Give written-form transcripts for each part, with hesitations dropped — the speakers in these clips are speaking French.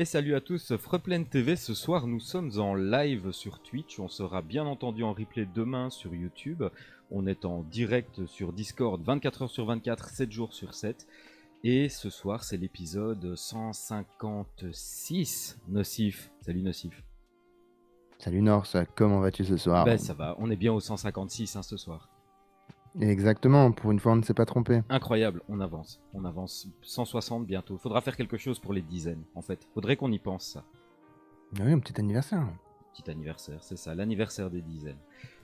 Et salut à tous, Freplane TV, ce soir nous sommes en live sur Twitch, on sera bien entendu en replay demain sur YouTube, on est en direct sur Discord 24 heures sur 24, 7 jours sur 7, et ce soir c'est l'épisode 156, Nocif. Salut Nocif. Salut Norse, comment vas-tu ce soir? Ben ça va, on est bien au 156 ce soir. Exactement, pour une fois on ne s'est pas trompé. Incroyable, on avance 160 bientôt, faudra faire quelque chose pour les dizaines en fait, faudrait qu'on y pense ça. Ah oui, un petit anniversaire. Petit anniversaire, c'est ça, l'anniversaire des dizaines.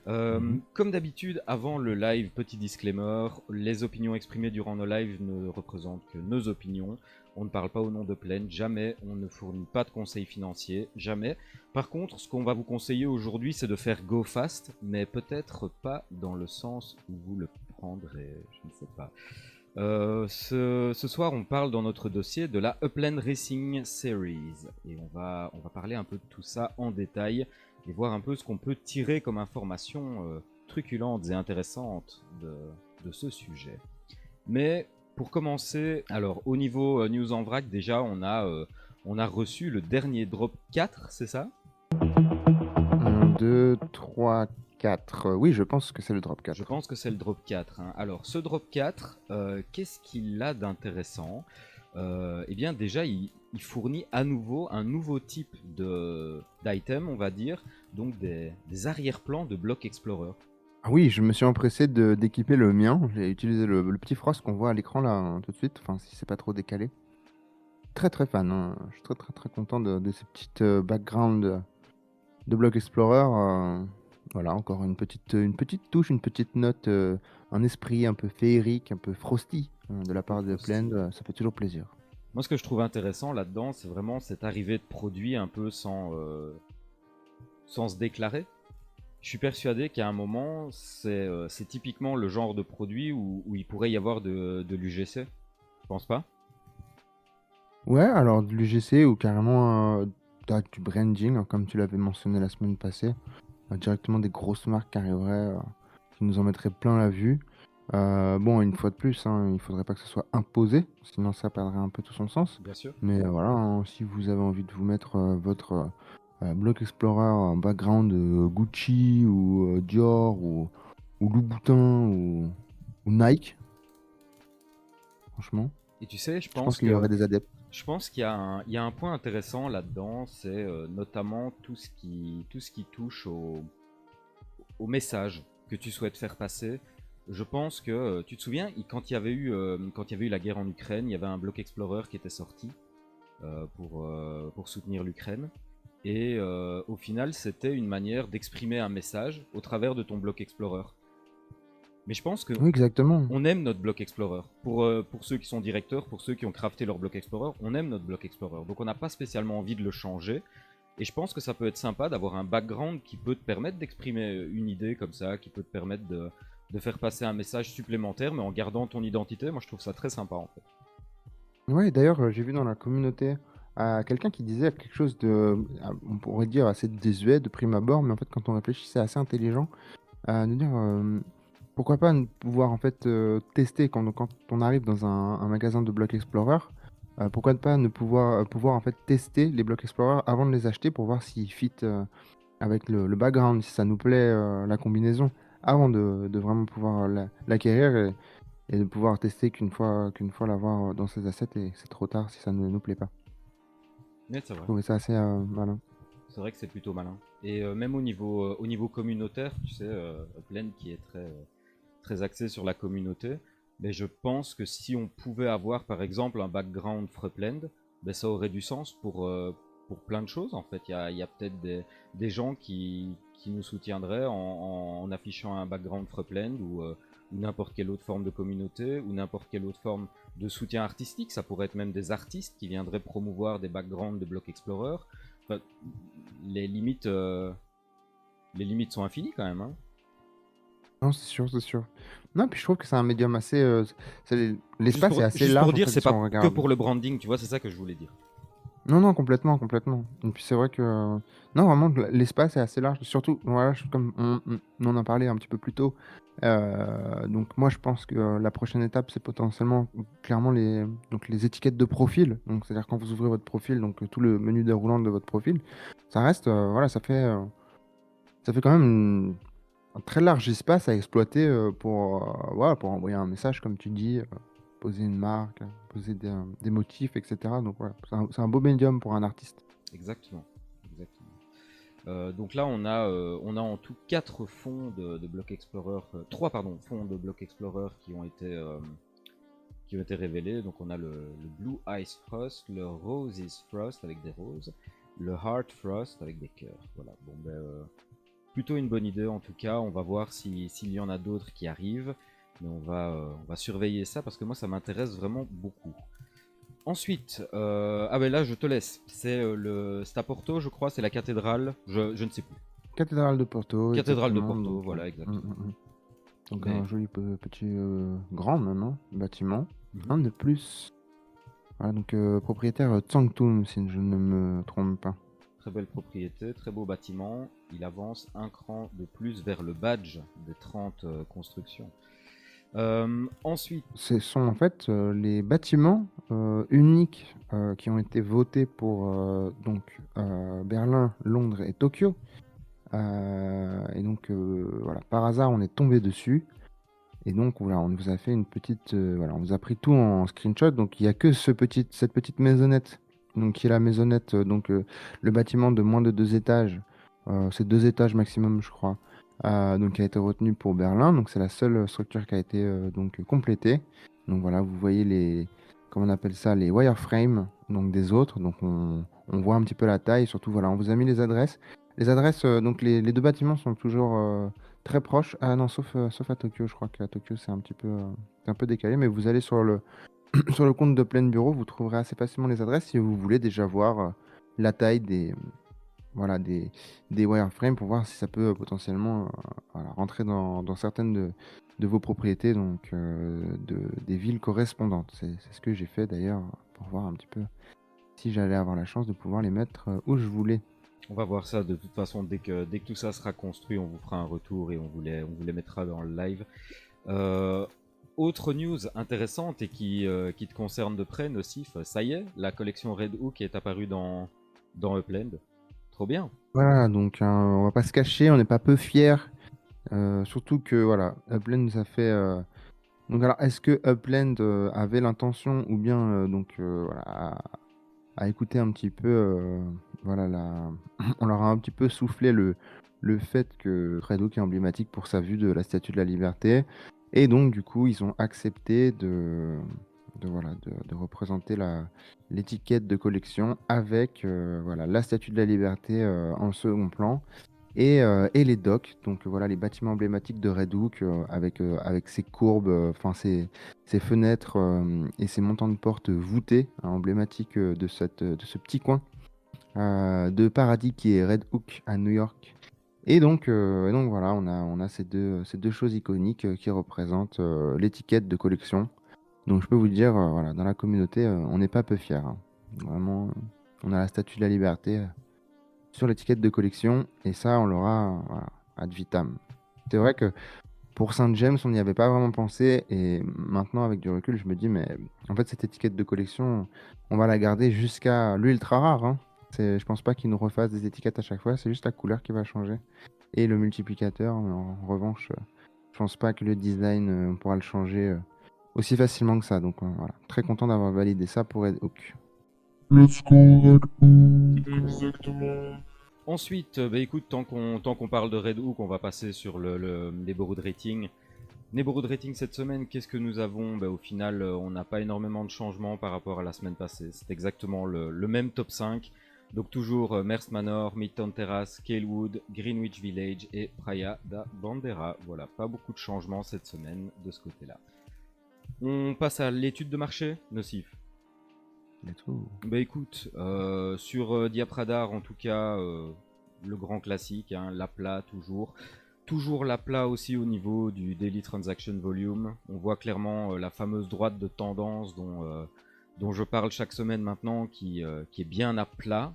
Mhm. Comme d'habitude, avant le live, petit disclaimer, les opinions exprimées durant nos lives ne représentent que nos opinions. On ne parle pas au nom de Plane, jamais, on ne fournit pas de conseils financiers, jamais. Par contre, ce qu'on va vous conseiller aujourd'hui, c'est de faire go fast, mais peut-être pas dans le sens où vous le prendrez, je ne sais pas. Ce soir, on parle dans notre dossier de la Upland Racing Series et on va parler un peu de tout ça en détail et voir un peu ce qu'on peut tirer comme informations truculentes et intéressantes de ce sujet. Mais pour commencer, alors au niveau news en vrac, déjà on a reçu le dernier drop 4, c'est ça? 1, 2, 3, 4. Oui, je pense que c'est le drop 4. Je pense que c'est le drop 4. Hein. Alors, ce drop 4, qu'est-ce qu'il a d'intéressant? Eh bien, déjà, il fournit à nouveau un nouveau type d'item, on va dire, donc des arrière-plans de Block Explorer. Ah oui, je me suis empressé d'équiper le mien. J'ai utilisé le petit Frost qu'on voit à l'écran là hein, tout de suite, enfin si c'est pas trop décalé. Très très fan, hein. Je suis très content de ces petites backgrounds de Block Explorer. Voilà, encore une petite touche, une petite note, un esprit un peu féerique, un peu frosty de la part de Upland. Ça fait toujours plaisir. Moi, ce que je trouve intéressant là-dedans, c'est vraiment cette arrivée de produits un peu sans se déclarer. Je suis persuadé qu'à un moment, c'est typiquement le genre de produit où il pourrait y avoir de l'UGC. Tu penses pas? Ouais, alors de l'UGC ou carrément du branding, hein, comme tu l'avais mentionné la semaine passée. Directement des grosses marques qui arriveraient, qui nous en mettraient plein la vue. Bon, une fois de plus, hein, il faudrait pas que ce soit imposé, sinon ça perdrait un peu tout son sens. Bien sûr. Mais voilà, hein, si vous avez envie de vous mettre votre Block Explorer en background Gucci ou Dior ou Louboutin ou Nike, franchement, Et tu sais, je pense qu'il y aurait des adeptes. je pense qu'il y a un point intéressant là-dedans, c'est notamment tout ce qui touche au message que tu souhaites faire passer. Je pense que tu te souviens quand il y avait eu la guerre en Ukraine, il y avait un Block Explorer qui était sorti pour soutenir l'Ukraine. Et au final, c'était une manière d'exprimer un message au travers de ton Block Explorer. Mais je pense que Oui, exactement. on aime notre Block Explorer. Pour ceux qui sont directeurs, pour ceux qui ont crafté leur Block Explorer, on aime notre Block Explorer. Donc on n'a pas spécialement envie de le changer. Et je pense que ça peut être sympa d'avoir un background qui peut te permettre d'exprimer une idée comme ça, qui peut te permettre de faire passer un message supplémentaire, mais en gardant ton identité. Moi, je trouve ça très sympa en fait. Ouais, d'ailleurs, j'ai vu dans la communauté quelqu'un qui disait quelque chose on pourrait dire assez désuet de prime abord, mais en fait, quand on réfléchit, c'est assez intelligent de dire pourquoi pas ne pouvoir en fait tester quand on arrive dans un magasin de Block Explorer, pourquoi ne pas ne pouvoir en fait tester les Block Explorer avant de les acheter pour voir s'ils fit avec le background, si ça nous plaît la combinaison, avant de vraiment pouvoir l'acquérir et de pouvoir tester qu'une fois l'avoir dans ses assets et c'est trop tard si ça ne nous plaît pas. Mais c'est Je vrai. trouvais ça assez malin. C'est vrai que c'est plutôt malin. Et même au niveau communautaire, tu sais, Upland qui est très axé sur la communauté, mais je pense que si on pouvait avoir par exemple un background Freepland, ben, ça aurait du sens pour plein de choses en fait. Il y a peut-être des gens qui nous soutiendraient en affichant un background Freepland ou n'importe quelle autre forme de communauté ou n'importe quelle autre forme de soutien artistique. Ça pourrait être même des artistes qui viendraient promouvoir des backgrounds de Block Explorer. Enfin, les limites, les limites sont infinies quand même. Hein. Non, c'est sûr, c'est sûr. Non, puis je trouve que c'est un médium assez. L'espace est assez Juste pour large en dire, fait c'est si pas on que regarde. pour le branding, tu vois, c'est ça que je voulais dire. Non, non, complètement, complètement. Et puis c'est vrai que non, vraiment, l'espace est assez large. Surtout, voilà, comme on en a parlé un petit peu plus tôt. Donc moi, je pense que la prochaine étape, c'est potentiellement clairement les étiquettes de profil. Donc c'est-à-dire quand vous ouvrez votre profil, donc tout le menu déroulant de votre profil, ça reste, voilà, ça fait quand même un très large espace à exploiter voilà, pour envoyer un message, comme tu dis, poser une marque, poser des motifs, etc. Donc voilà, c'est un beau médium pour un artiste. Exactement. Exactement. Donc là, on a en tout 4 fonds de Block Explorer, 3 pardon, fonds de Block Explorer qui ont été révélés. Donc on a le Blue Ice Frost, le Roses Frost avec des roses, le Heart Frost avec des cœurs. Voilà. Bon, plutôt une bonne idée en tout cas. On va voir s'il y en a d'autres qui arrivent. Mais on va surveiller ça parce que moi ça m'intéresse vraiment beaucoup. Ensuite, ah ben là je te laisse. C'est à Porto, je crois, c'est la cathédrale. Je ne sais plus. Cathédrale de Porto, Cathédrale de exactement. Porto, Donc, voilà, exactement. donc Mais un joli petit grand même hein, bâtiment. mhm, Un de plus. Voilà, donc propriétaire Tsangtum, si je ne me trompe pas. très belle propriété, très beau bâtiment. Il avance un cran de plus vers le badge des 30 constructions. Ensuite, Ce sont en fait les bâtiments uniques qui ont été votés pour donc Berlin, Londres et Tokyo. Et donc voilà, par hasard on est tombé dessus. Et donc voilà, on vous a fait une petite, voilà, on vous a pris tout en screenshot. Donc il y a que cette petite maisonnette, donc qui est la maisonnette, le bâtiment de moins de 2 étages. C'est 2 étages maximum, je crois. Donc qui a été retenu pour Berlin. Donc c'est la seule structure qui a été donc complétée. Donc voilà, vous voyez comment on appelle ça, les wireframes donc des autres. Donc on voit un petit peu la taille. Surtout voilà, on vous a mis les adresses. Les adresses, donc les deux bâtiments sont toujours très proche. Ah non, sauf à Tokyo, je crois qu'à Tokyo c'est un peu décalé, mais vous allez sur le, sur le compte de Plein Bureau, vous trouverez assez facilement les adresses si vous voulez déjà voir la taille voilà, des wireframes pour voir si ça peut potentiellement voilà, rentrer dans certaines de vos propriétés, donc des villes correspondantes. C'est ce que j'ai fait d'ailleurs pour voir un petit peu si j'allais avoir la chance de pouvoir les mettre où je voulais. on va voir ça de toute façon dès que tout ça sera construit, on vous fera un retour et on vous les mettra dans le live. Euh, Autre news intéressante et qui te concerne de près, Nocif, ça y est, la collection Red Hook est apparue dans Upland. Trop bien. Voilà, donc on va pas se cacher, on n'est pas peu fiers. Surtout que voilà, Upland ça fait. Donc alors, est-ce que Upland avait l'intention ou bien voilà, à écouter un petit peu, voilà, on leur a un petit peu soufflé le fait que Red Hook est emblématique pour sa vue de la Statue de la Liberté, et donc du coup ils ont accepté voilà, de représenter l'étiquette de collection avec voilà, la Statue de la Liberté en second plan et les docks, donc voilà les bâtiments emblématiques de Red Hook avec ses courbes, enfin ses fenêtres et ses montants de porte voûtés, hein, emblématiques de ce petit coin de paradis qui est Red Hook à New York. Et donc voilà, on a ces deux choses iconiques qui représentent l'étiquette de collection. Donc je peux vous dire, voilà, dans la communauté, on n'est pas peu fiers, hein. Vraiment, on a la Statue de la Liberté sur l'étiquette de collection, et ça, on l'aura voilà, ad vitam. C'est vrai que pour Saint James, on n'y avait pas vraiment pensé, et maintenant, avec du recul, je me dis, mais en fait, cette étiquette de collection, on va la garder jusqu'à l'ultra rare, hein. Je pense pas qu'ils nous refassent des étiquettes à chaque fois, c'est juste la couleur qui va changer. Et le multiplicateur, mais en revanche, je pense pas que le design, on pourra le changer aussi facilement que ça. Donc voilà, très content d'avoir validé ça pour Red Hook. Let's go Red Hook, exactement. Ensuite, écoute, tant qu'on parle de Red Hook, on va passer sur le neighborhood rating. Neighborhood rating cette semaine, qu'est-ce que nous avons? Au final, on n'a pas énormément de changements par rapport à la semaine passée. C'est exactement le même top 5. Donc toujours Merst Manor, Midtown Terrace, Kalewood, Greenwich Village et Praia da Bandera. Voilà, pas beaucoup de changements cette semaine de ce côté-là. On passe à l'étude de marché, Nocif. Let's go. Écoute, sur Diapradar en tout cas, le grand classique, hein, l'APLA toujours. Toujours l'APLA aussi au niveau du Daily Transaction Volume. On voit clairement la fameuse droite de tendance dont je parle chaque semaine maintenant, qui est bien à plat.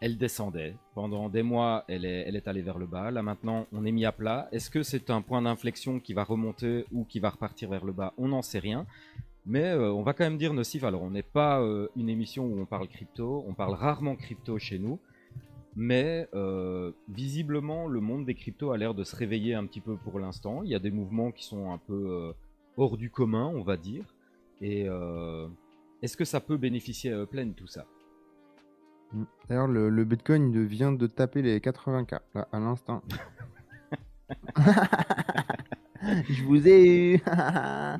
Elle descendait. Pendant des mois, elle est allée vers le bas. Là maintenant, on est mis à plat. Est-ce que c'est un point d'inflexion qui va remonter ou qui va repartir vers le bas? On n'en sait rien. Mais on va quand même dire Nocif. Alors, on n'est pas une émission où on parle crypto. On parle rarement crypto chez nous. Mais visiblement, le monde des cryptos a l'air de se réveiller un petit peu pour l'instant. Il y a des mouvements qui sont un peu hors du commun, on va dire. Et est-ce que ça peut bénéficier à Upland, tout ça? D'ailleurs, le Bitcoin il vient de taper les 80K, là, à l'instant. Je vous ai eu.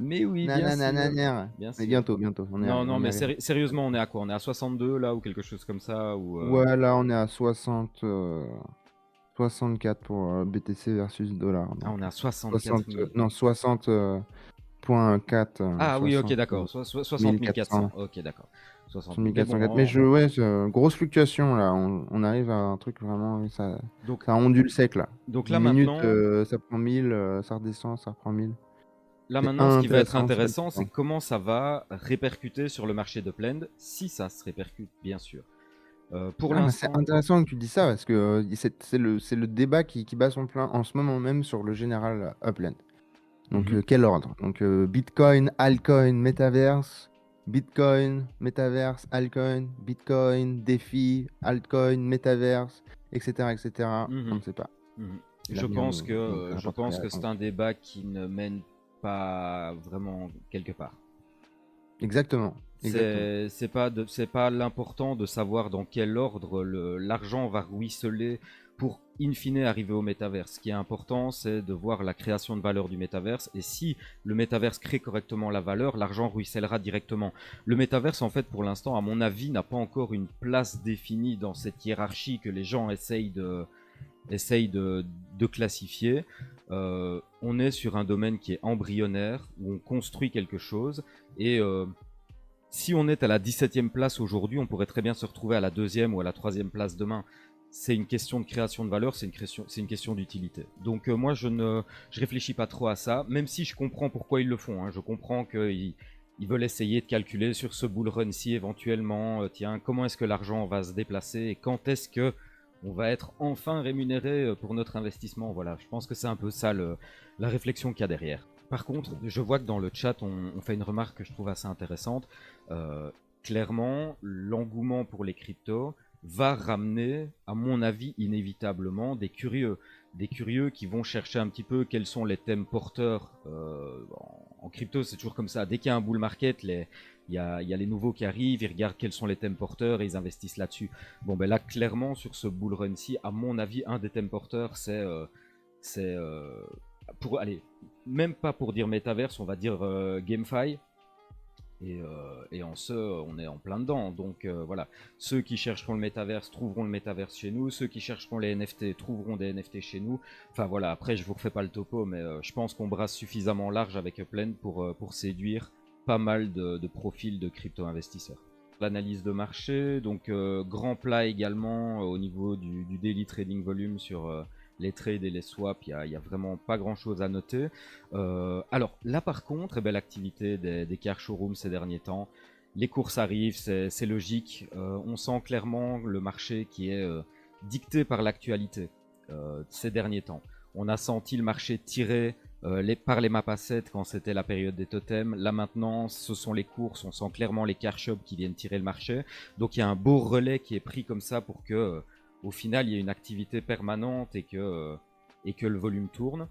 Mais oui, bien sûr. Nananananer. Bien Mais sûr. bientôt. Non, mais on est- sérieusement, on est à quoi? On est à 62 là ou quelque chose comme ça ou, Ouais, là, on est à 64 pour BTC versus dollar. Ah, on est à 64 60, 000. non, 60.4. Ah oui, ok, 60, d'accord. 60 400. 1400. Ok, d'accord. 60 000. Mais 1404. bon, Mais ouais, grosse fluctuation là. On arrive à un truc vraiment. donc, Ça ondule sec là. donc là Une minute, maintenant, ça prend 1000, ça redescend, ça reprend 1000. là C'est maintenant, ce qui va être c'est intéressant, c'est intéressant. comment ça va répercuter sur le marché de Blend, si ça se répercute, bien sûr. Pour Ah, mais c'est l'instant, intéressant que tu dis ça parce que c'est le débat qui bat son plein en ce moment même sur le général Upland. Donc, Mhm. quel ordre? Donc, Bitcoin, altcoin, Metaverse, Bitcoin, Metaverse, altcoin, Bitcoin, défi, altcoin, Metaverse, etc., etc. On Mhm. ne sait pas. Mhm. C'est Je l'avenir pense nous que, je rapportera les pense que c'est réponses. un débat qui ne mène pas vraiment quelque part. Exactement. C'est pas l'important de savoir dans quel ordre l'argent va ruisseler pour in fine arriver au métaverse. Ce qui est important, c'est de voir la création de valeur du métaverse. Et si le métaverse crée correctement la valeur, l'argent ruissellera directement. Le métaverse, en fait, pour l'instant, à mon avis, n'a pas encore une place définie dans cette hiérarchie que les gens essayent de classifier. On est sur un domaine qui est embryonnaire, où on construit quelque chose. Et si on est à la 17e place aujourd'hui, on pourrait très bien se retrouver à la 2e ou à la 3e place demain. C'est une question de création de valeur, c'est une question d'utilité. Donc moi, je réfléchis pas trop à ça, même si je comprends pourquoi ils le font. Hein. Je comprends qu'ils veulent essayer de calculer sur ce bull run-ci éventuellement, tiens, comment est-ce que l'argent va se déplacer et quand est-ce que on va être enfin rémunéré pour notre investissement. Voilà, je pense que c'est un peu ça la réflexion qu'il y a derrière. Par contre, je vois que dans le chat, on fait une remarque que je trouve assez intéressante. Euh, Clairement, l'engouement pour les cryptos va ramener, à mon avis, inévitablement des curieux. Des curieux qui vont chercher un petit peu quels sont les thèmes porteurs. En crypto, c'est toujours comme ça. Dès qu'il y a un bull market, il y a les nouveaux qui arrivent, ils regardent quels sont les thèmes porteurs et ils investissent là-dessus. Bon, ben là, clairement, sur ce bull run-ci, à mon avis, un des thèmes porteurs, c'est pour, allez, même pas pour dire Metaverse, on va dire GameFi. Et en ce, on est en plein dedans. Donc voilà, ceux qui chercheront le métaverse trouveront le métaverse chez nous. Ceux qui chercheront les NFT trouveront des NFT chez nous. Enfin voilà, après je vous refais pas le topo, mais je pense qu'on brasse suffisamment large avec Upland pour séduire pas mal de profils de crypto-investisseurs. L'analyse de marché, donc grand plat également au niveau du daily trading volume sur les trades et les swaps, il y a vraiment pas grand chose à noter. Alors là par contre, l'activité des car showrooms ces derniers temps, les courses arrivent, c'est logique. On sent clairement le marché qui est dicté par l'actualité ces derniers temps. On a senti le marché tiré par les map assets quand c'était la période des totems. Là maintenant, ce sont les courses, on sent clairement les car shops qui viennent tirer le marché. Donc il y a un beau relais qui est pris comme ça pour que au final il y ait une activité permanente et que le volume tourne.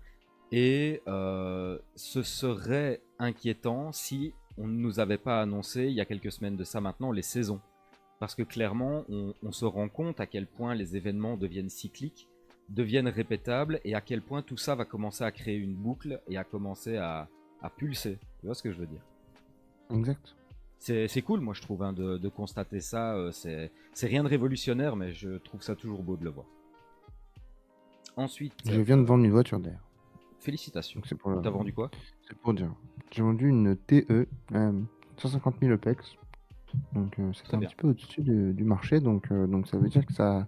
Et ce serait inquiétant si on ne nous avait pas annoncé il y a quelques semaines de ça maintenant les saisons. Parce que clairement, on se rend compte à quel point les événements deviennent cycliques, deviennent répétables, et à quel point tout ça va commencer à créer une boucle et à commencer à pulser. Tu vois ce que je veux dire? Exact. C'est cool, moi je trouve, hein, de constater ça. C'est rien de révolutionnaire, mais je trouve ça toujours beau de le voir. Ensuite, Je viens de vendre une voiture d'ailleurs. félicitations. Donc, c'est pour, T'as vendu quoi? c'est pour dire. J'ai vendu une TE, 150 000 OPEX. Donc, c'était Très un bien. petit peu au-dessus du marché. Donc ça veut dire que ça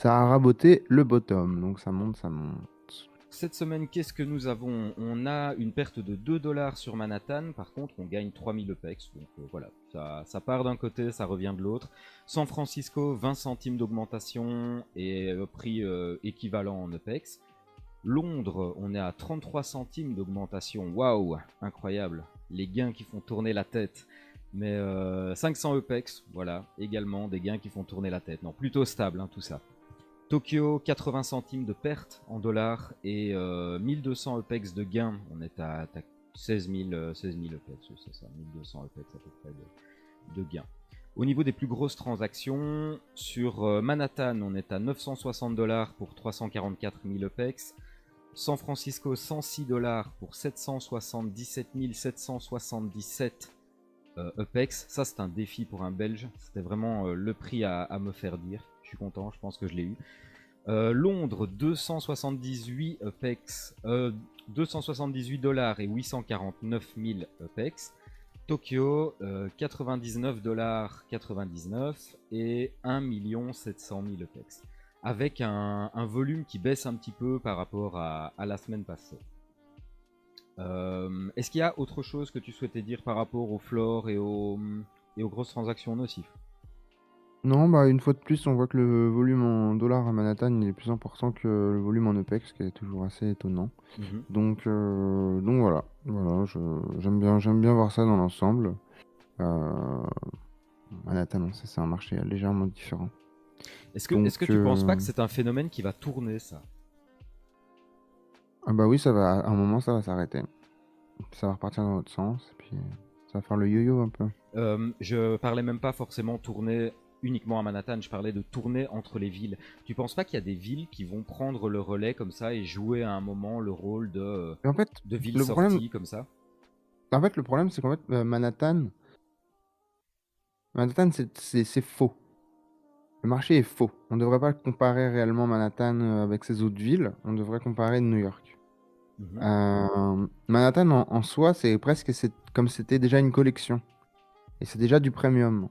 a raboté le bottom. Donc, ça monte, ça monte. cette semaine, qu'est-ce que nous avons? On a une perte de 2 dollars sur Manhattan, par contre on gagne 3000 EPEX, donc voilà, ça part d'un côté, ça revient de l'autre. San Francisco, 20 centimes d'augmentation et prix équivalent en EPEX. Londres, on est à 33 centimes d'augmentation, waouh, incroyable, les gains qui font tourner la tête. Mais 500 EPEX, voilà, également des gains qui font tourner la tête. Non, plutôt stable tout ça. Tokyo, 80 centimes de perte en dollars et 1200 EPEX de gain. On est à 16 000 EPEX, c'est ça, 1200 EPEX à peu près de gain. Au niveau des plus grosses transactions, sur Manhattan, on est à 960 dollars pour 344 000 EPEX. San Francisco, 106 dollars pour 777 777 EPEX. Ça, c'est un défi pour un Belge. C'était vraiment le prix à me faire dire. Je suis content, je pense que je l'ai eu. Londres, 278 EPEX, 278 dollars et 849 000 EPEX. Tokyo, 99 dollars 99 et 1 700 000 EPEX. Avec un volume qui baisse un petit peu par rapport à la semaine passée. Est-ce qu'il y a autre chose que tu souhaitais dire par rapport au floor et aux grosses transactions nocifs? Non, bah une fois de plus, on voit que le volume en dollars à Manhattan il est plus important que le volume en EPEX, ce qui est toujours assez étonnant. Donc voilà, j'aime bien voir ça dans l'ensemble. Manhattan, on sait, c'est un marché légèrement différent. Est-ce Donc, que tu penses pas que c'est un phénomène qui va tourner, ça? Ah bah oui, à un moment, ça va s'arrêter. Ça va repartir dans l'autre sens, et puis ça va faire le yo-yo un peu. Je parlais même pas forcément tourner uniquement à Manhattan, je parlais de tourner entre les villes. Tu penses pas qu'il y a des villes qui vont prendre le relais comme ça et jouer à un moment le rôle Mais en fait, de ville le problème, sortie comme ça? c'est qu'en fait, Manhattan, c'est faux. Le marché est faux. On ne devrait pas comparer réellement Manhattan avec ces autres villes. On devrait comparer New York. Manhattan en soi, c'est presque comme c'était déjà une collection. Et c'est déjà du premium.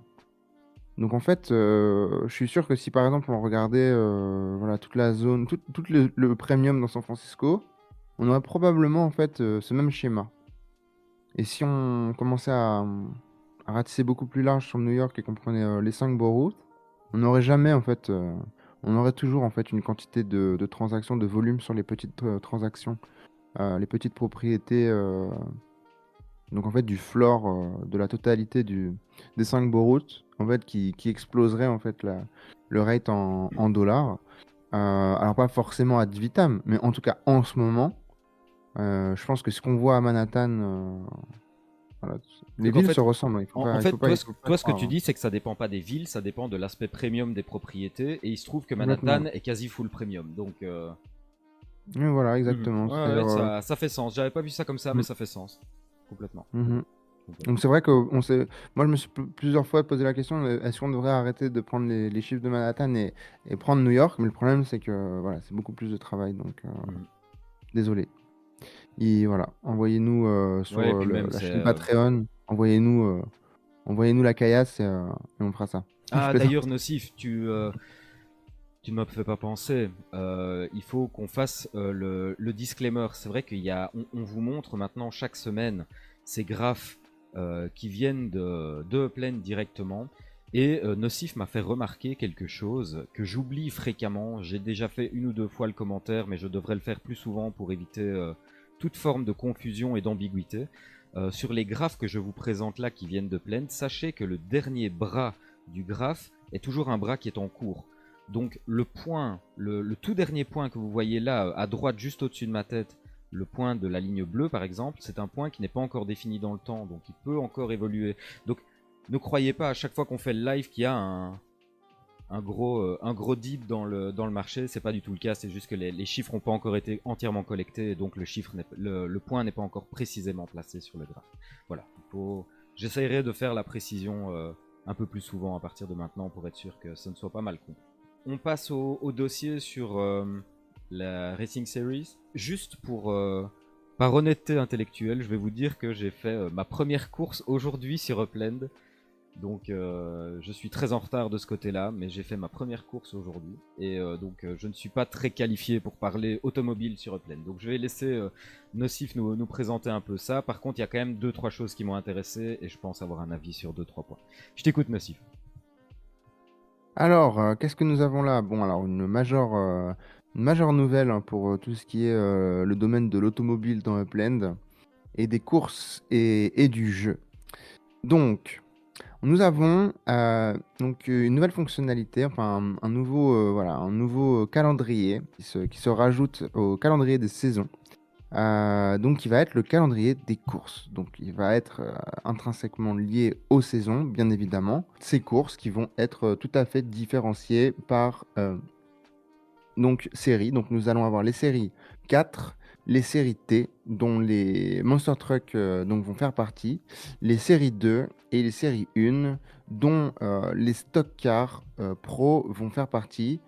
Donc en fait, je suis sûr que si par exemple on regardait voilà, toute la zone, tout le premium dans San Francisco, on aurait probablement en fait ce même schéma. Et si on commençait à ratisser beaucoup plus large sur New York et qu'on prenait les 5 boroughs, on n'aurait jamais en fait, on aurait toujours en fait une quantité de transactions, de volume sur les petites transactions, les petites propriétés. Donc en fait du floor de la totalité des 5 boroughs en fait qui exploserait en fait le rate en dollars. Alors pas forcément ad vitam, mais en tout cas en ce moment, je pense que ce qu'on voit à Manhattan, voilà, les Donc en villes se fait, ressemblent, hein, en fait, toi, il faut pas toi, ce que croire, tu hein. dis, c'est que ça dépend pas des villes, ça dépend de l'aspect premium des propriétés, et il se trouve que Complètement. Manhattan est quasi full premium, donc Oui, voilà, mhm. exactement. Ouais, C'est-à-dire, ouais, ça fait sens. J'avais pas vu ça comme ça, mais mm, ça fait sens. Complètement. mhm. Complètement. Donc c'est vrai que moi je me suis plusieurs fois posé la question, est-ce qu'on devrait arrêter de prendre les chiffres de Manhattan et prendre New York? Mais le problème c'est que voilà, c'est beaucoup plus de travail, donc Mhm. désolé. Et voilà, envoyez-nous sur Ouais, et puis même, la c'est. chaîne Patreon, envoyez-nous la caillasse et on fera ça. Je Ah, plaisante. d'ailleurs, Nocif, tu ne m'as fait pas penser. Il faut qu'on fasse le disclaimer. C'est vrai on vous montre maintenant chaque semaine ces graphes qui viennent de Upland directement. Et Nocif m'a fait remarquer quelque chose que j'oublie fréquemment. J'ai déjà fait une ou deux fois le commentaire, mais je devrais le faire plus souvent pour éviter toute forme de confusion et d'ambiguïté. Sur les graphes que je vous présente là qui viennent de Upland, sachez que le dernier bras du graphe est toujours un bras qui est en cours. Donc le point, le tout dernier point que vous voyez là, à droite, juste au-dessus de ma tête, le point de la ligne bleue par exemple, c'est un point qui n'est pas encore défini dans le temps, donc il peut encore évoluer. Donc ne croyez pas à chaque fois qu'on fait le live qu'il y a un gros dip dans le marché, c'est pas du tout le cas, c'est juste que les chiffres n'ont pas encore été entièrement collectés, et donc le point n'est pas encore précisément placé sur le graphe. Voilà, j'essaierai de faire la précision un peu plus souvent à partir de maintenant pour être sûr que ce ne soit pas mal compris. On passe au dossier sur la Racing Series. Juste par honnêteté intellectuelle, je vais vous dire que j'ai fait ma première course aujourd'hui sur Upland. Donc je suis très en retard de ce côté-là, mais j'ai fait ma première course aujourd'hui. Et donc je ne suis pas très qualifié pour parler automobile sur Upland. Donc je vais laisser Nocif nous présenter un peu ça. Par contre, il y a quand même deux, trois choses qui m'ont intéressé et je pense avoir un avis sur deux, trois points. Je t'écoute, Nocif. Alors, qu'est-ce que nous avons là? Bon, alors une majeure nouvelle hein, pour tout ce qui est le domaine de l'automobile dans Upland et des courses et du jeu. Donc, nous avons une nouvelle fonctionnalité, enfin un nouveau, voilà, un nouveau calendrier qui se rajoute au calendrier des saisons. Donc, il va être le calendrier des courses. Donc, il va être intrinsèquement lié aux saisons, bien évidemment. Ces courses qui vont être tout à fait différenciées par donc séries. Donc, nous allons avoir les séries 4, les séries T, dont les Monster Truck donc, vont faire partie, les séries 2 et les séries 1, dont les Stock Cars Pro vont faire partie.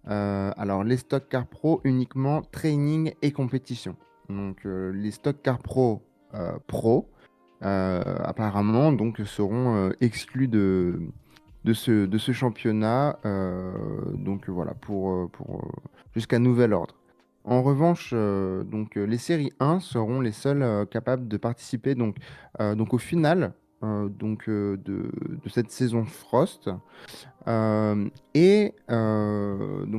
Alors, les Stock Cars Pro uniquement training et compétition. Donc, les Stock Car Pro, apparemment, donc, seront exclus de ce championnat. Donc, voilà, jusqu'à nouvel ordre. En revanche, les séries 1 seront les seules capables de participer donc au final de cette saison Frost. Donc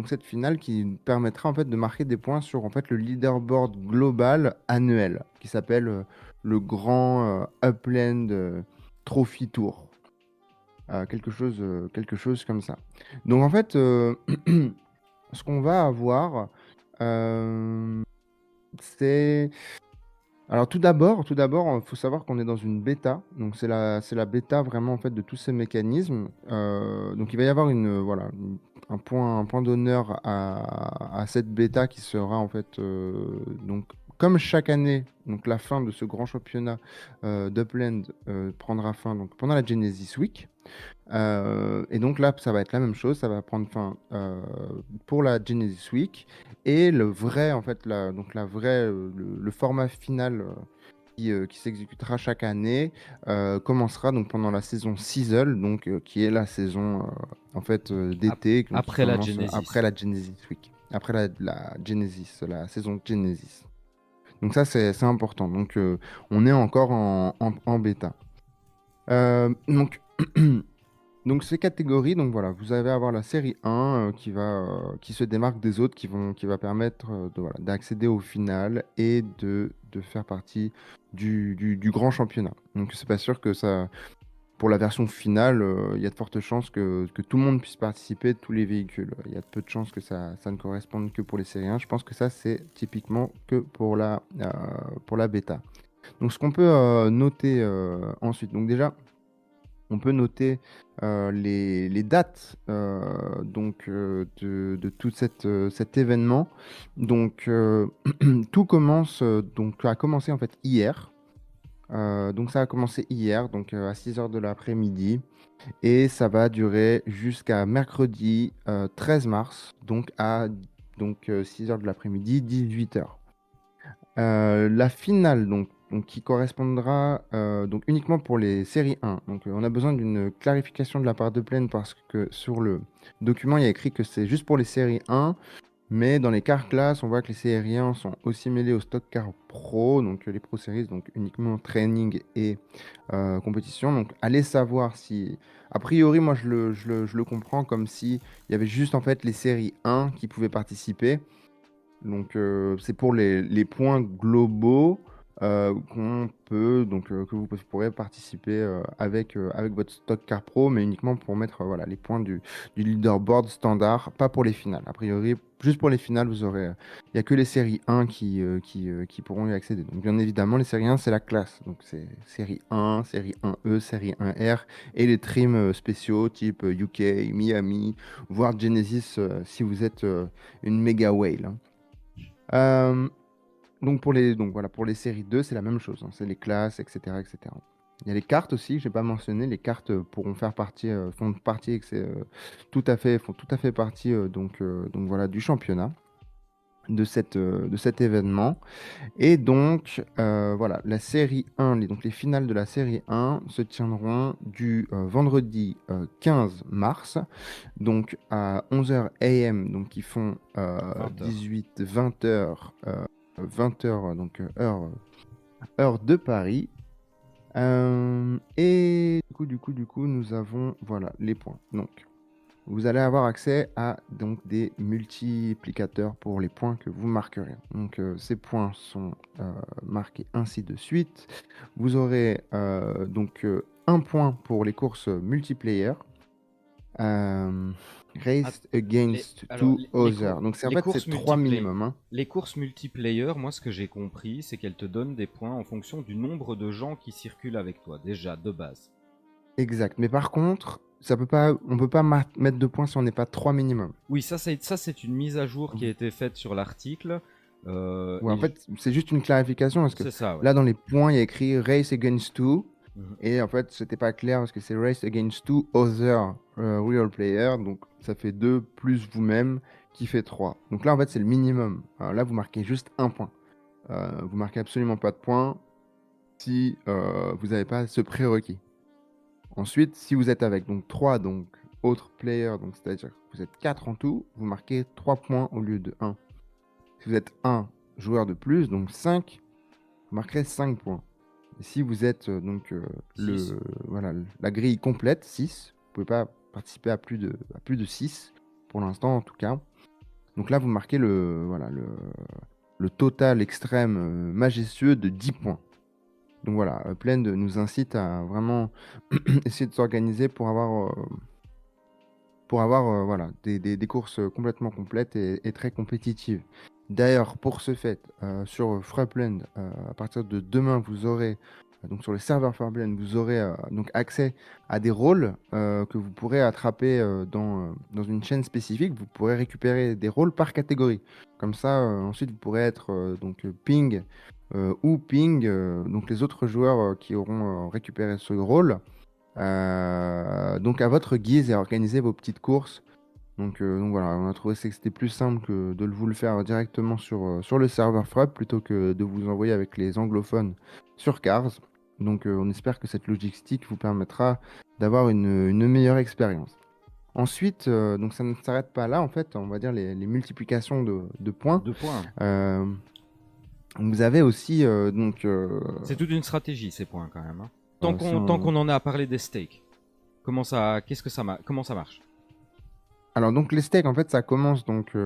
cette finale qui permettra en fait de marquer des points sur en fait le leaderboard global annuel qui s'appelle le grand Upland Trophy Tour. Quelque chose comme ça. Donc en fait, ce qu'on va avoir, euh, c'est alors tout d'abord, il faut savoir qu'on est dans une bêta. Donc c'est la bêta vraiment en fait de tous ces mécanismes. Donc il va y avoir un point d'honneur à cette bêta qui sera en fait donc comme chaque année. Donc la fin de ce grand championnat d'Upland prendra fin donc pendant la Genesis Week. Et donc là, ça va être la même chose, ça va prendre fin pour la Genesis Week. Et le vrai, en fait, le format final qui s'exécutera chaque année commencera donc pendant la saison Season, donc qui est la saison en fait d'été, donc qui Après la commence après Genesis. la Genesis Week, après la Genesis, la saison Genesis. Donc ça, c'est important. Donc on est encore en bêta. Donc Donc ces catégories, donc voilà, vous allez avoir la série 1 qui se démarque des autres, qui va permettre d'accéder au final et de faire partie du grand championnat. Donc c'est pas sûr que ça, pour la version finale, il y a de fortes chances que tout le monde puisse participer, tous les véhicules. Il y a de peu de chances que ça ne corresponde que pour les séries 1. Je pense que ça c'est typiquement que pour la bêta. Donc ce qu'on peut noter ensuite, donc déjà on peut noter les dates de tout cet événement. Donc, tout commence, a commencé en fait hier. Donc, ça a commencé hier, donc à 6 heures de l'après-midi. Et ça va durer jusqu'à mercredi 13 mars, donc 6 heures de l'après-midi, 18 heures. La finale, donc, qui correspondra donc uniquement pour les séries 1. Donc, on a besoin d'une clarification de la part de Plaine parce que sur le document, il y a écrit que c'est juste pour les séries 1. Mais dans les car classes, on voit que les séries 1 sont aussi mêlés au stock car pro, donc les pro series, donc uniquement training et compétition. Donc, allez savoir si. A priori, moi, je le comprends comme si il y avait juste en fait les séries 1 qui pouvaient participer. Donc, c'est pour les points globaux que vous pourrez participer avec votre stock car pro, mais uniquement pour mettre voilà, les points du leaderboard standard, pas pour les finales. A priori, juste pour les finales, il n'y a que les séries 1 qui pourront y accéder. Donc, bien évidemment, les séries 1, c'est la classe. Donc, c'est série 1, série 1E, série 1R et les trims spéciaux type UK, Miami, voire Genesis si vous êtes une méga whale. Hein. Euh, pour les séries 2, c'est la même chose. Hein. C'est les classes, etc., etc. Il y a les cartes aussi, je n'ai pas mentionné. Les cartes pourront faire partie, font partie, font tout à fait partie donc voilà, du championnat. de cet événement. Et donc, voilà, la série 1, donc les finales de la série 1 se tiendront du vendredi 15 mars, donc à 11h AM, donc qui font 20h. 18-20h, 20h, donc heure de Paris. Et du coup, nous avons voilà, les points. Donc, vous allez avoir accès à donc, des multiplicateurs pour les points que vous marquerez. Donc, ces points sont marqués ainsi de suite. Vous aurez un point pour les courses multiplayer. Euh, Ah, Race against alors, two others. Donc, c'est en les fait, c'est courses 3 multiplayer. minimum, hein. Les courses multiplayer, moi, ce que j'ai compris, c'est qu'elles te donnent des points en fonction du nombre de gens qui circulent avec toi, déjà, de base. Exact. Mais par contre, on peut pas mettre de points si on n'est pas 3 minimum. Oui, ça c'est une mise à jour qui a été faite sur l'article. Ouais, en fait, c'est juste une clarification parce que C'est ça, ouais. là, dans les points, il y a écrit Race Against Two. Mhm. Et en fait, c'était pas clair parce que c'est Race Against Two Other Real Players. Donc, ça fait 2 plus vous-même qui fait 3. Donc là, en fait, c'est le minimum. Alors là, vous marquez juste un point. Vous marquez absolument pas de points si vous n'avez pas ce prérequis. Ensuite, si vous êtes avec donc 3 donc, autres players, donc c'est-à-dire que vous êtes 4 en tout, vous marquez 3 points au lieu de 1. Si vous êtes un joueur de plus, donc 5, vous marquerez 5 points. Et si vous êtes Six. voilà, la grille complète, 6, vous ne pouvez pas participer à plus de 6, pour l'instant en tout cas. Donc là, vous marquez le total extrême majestueux de 10 points. Donc voilà, Plend nous incite à vraiment essayer de s'organiser pour avoir voilà, des courses complètement complètes et très compétitives. D'ailleurs, pour ce fait, sur Frapland, à partir de demain, vous aurez, donc sur le serveur Frapland, vous aurez donc accès à des rôles que vous pourrez attraper dans une chaîne spécifique. Vous pourrez récupérer des rôles par catégorie. Comme ça, ensuite, vous pourrez être ping ou ping, donc les autres joueurs qui auront récupéré ce rôle. Donc à votre guise et organiser vos petites courses. Donc voilà, on a trouvé que c'était plus simple que de vous le faire directement sur le serveur Frap plutôt que de vous envoyer avec les anglophones sur Cars. Donc on espère que cette logistique vous permettra d'avoir une meilleure expérience. Ensuite, donc ça ne s'arrête pas là, en fait, on va dire les multiplications de points. 2 points. Euh, Vous avez aussi C'est toute une stratégie, ces points, quand même, hein. Tant c'est qu'on en est à parler des stakes, comment ça marche? alors donc les steaks, en fait, ça commence donc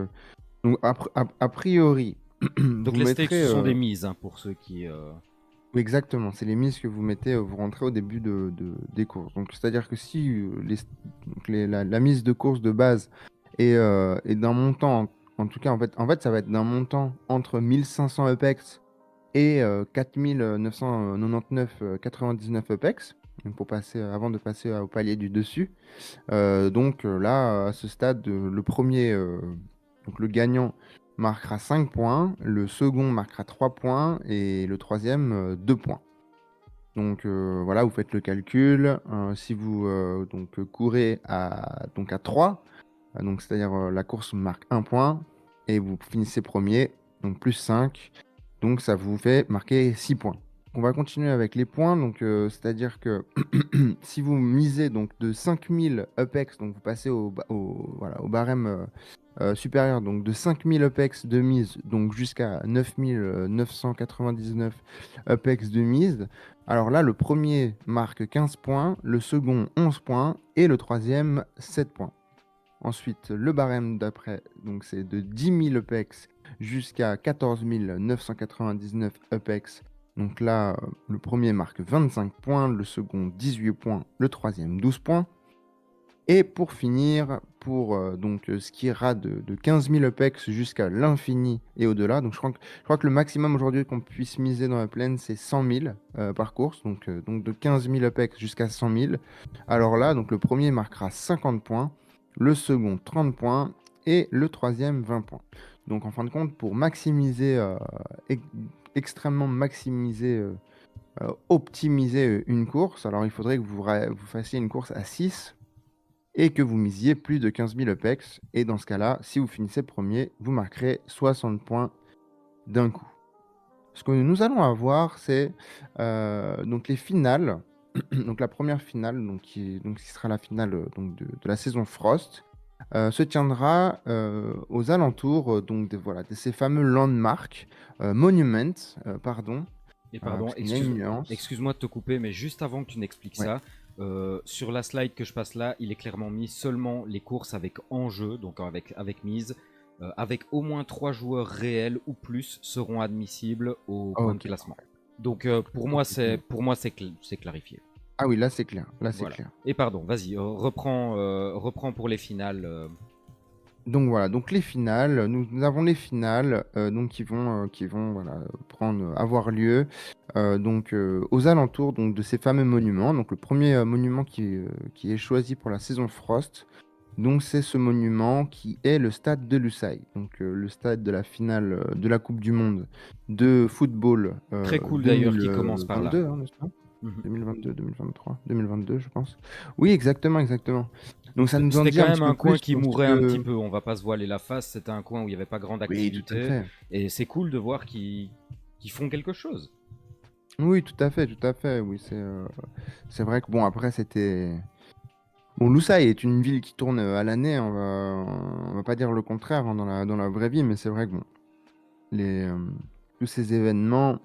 a priori, Donc vous les stakes, mettrez ce sont des mises, hein, pour ceux qui... oui, exactement, c'est les mises que vous mettez, vous rentrez au début des courses. Donc c'est-à-dire que si la mise de course de base est d'un montant, en tout cas en fait ça va être d'un montant entre 1500 EPEX et 4999,99 EPEX, donc pour passer, avant de passer au palier du dessus. Donc là, à ce stade, le premier, donc le gagnant marquera 5 points, le second marquera 3 points et le troisième 2 points. Donc voilà, vous faites le calcul. Si vous donc, courez donc à 3, donc c'est-à-dire la course marque 1 point et vous finissez premier, donc plus 5, donc ça vous fait marquer 6 points. On va continuer avec les points, donc c'est-à-dire que si vous misez donc de 5000 UPEX, donc vous passez voilà, au barème supérieur, donc de 5000 UPEX de mise, donc jusqu'à 9999 UPEX de mise. Alors là, le premier marque 15 points, le second 11 points et le troisième 7 points. Ensuite, le barème d'après, donc c'est de 10 000 UPEX jusqu'à 14 999 UPEX. Donc là, le premier marque 25 points, le second 18 points, le troisième 12 points. Et pour finir, pour ce qui ira de 15 000 UPEX jusqu'à l'infini et au-delà, donc je crois que le maximum aujourd'hui qu'on puisse miser dans la plaine, c'est 100 000 par course, donc de 15 000 UPEX jusqu'à 100 000. Alors là, donc le premier marquera 50 points, le second 30 points et le troisième 20 points. Donc en fin de compte, pour maximiser, extrêmement maximiser, optimiser une course, alors il faudrait que vous fassiez une course à 6 et que vous misiez plus de 15 000 UPEX. Et dans ce cas-là, si vous finissez premier, vous marquerez 60 points d'un coup. Ce que nous allons avoir, c'est donc les finales. Donc la première finale, qui sera la finale de la saison Frost, se tiendra aux alentours voilà, de ces fameux landmarks, monuments, pardon, Et pardon, parce qu'il y a une nuance. excuse-moi de te couper, mais juste avant que tu n'expliques Ouais. ça, sur la slide que je passe là, il est clairement mis seulement les courses avec enjeu, donc avec mise, avec au moins 3 joueurs réels ou plus seront admissibles au point de Ok. classement. Donc pour moi, c'est clarifié. Ah oui, là c'est clair. Là c'est Voilà. clair. Et pardon, vas-y, reprends pour les finales. Donc voilà, donc les finales, nous avons les finales qui vont voilà, avoir lieu aux alentours de ces fameux monuments. Donc le premier monument qui est choisi pour la saison Frost, donc c'est ce monument qui est le stade de Lusail, donc le stade de la finale de la Coupe du Monde de football Très cool d'ailleurs qui commence par là. 2022, n'est-ce pas? Mhm. 2022, 2023, 2022, je pense. Oui, exactement, exactement. Donc ça nous en C'était dit quand un petit même peu un coin plus qui sur ce mourait un petit que... peu, on va pas se voiler la face, c'était un coin où il n'y avait pas grande Oui, tout à activité, fait. et c'est cool de voir qu'ils font quelque chose. Oui, tout à fait, tout à fait. Oui, c'est vrai que bon, après, c'était... Bon, Lusail est une ville qui tourne à l'année, on va pas dire le contraire hein, dans la vraie vie, mais c'est vrai que bon, les, euh, tous ces événements,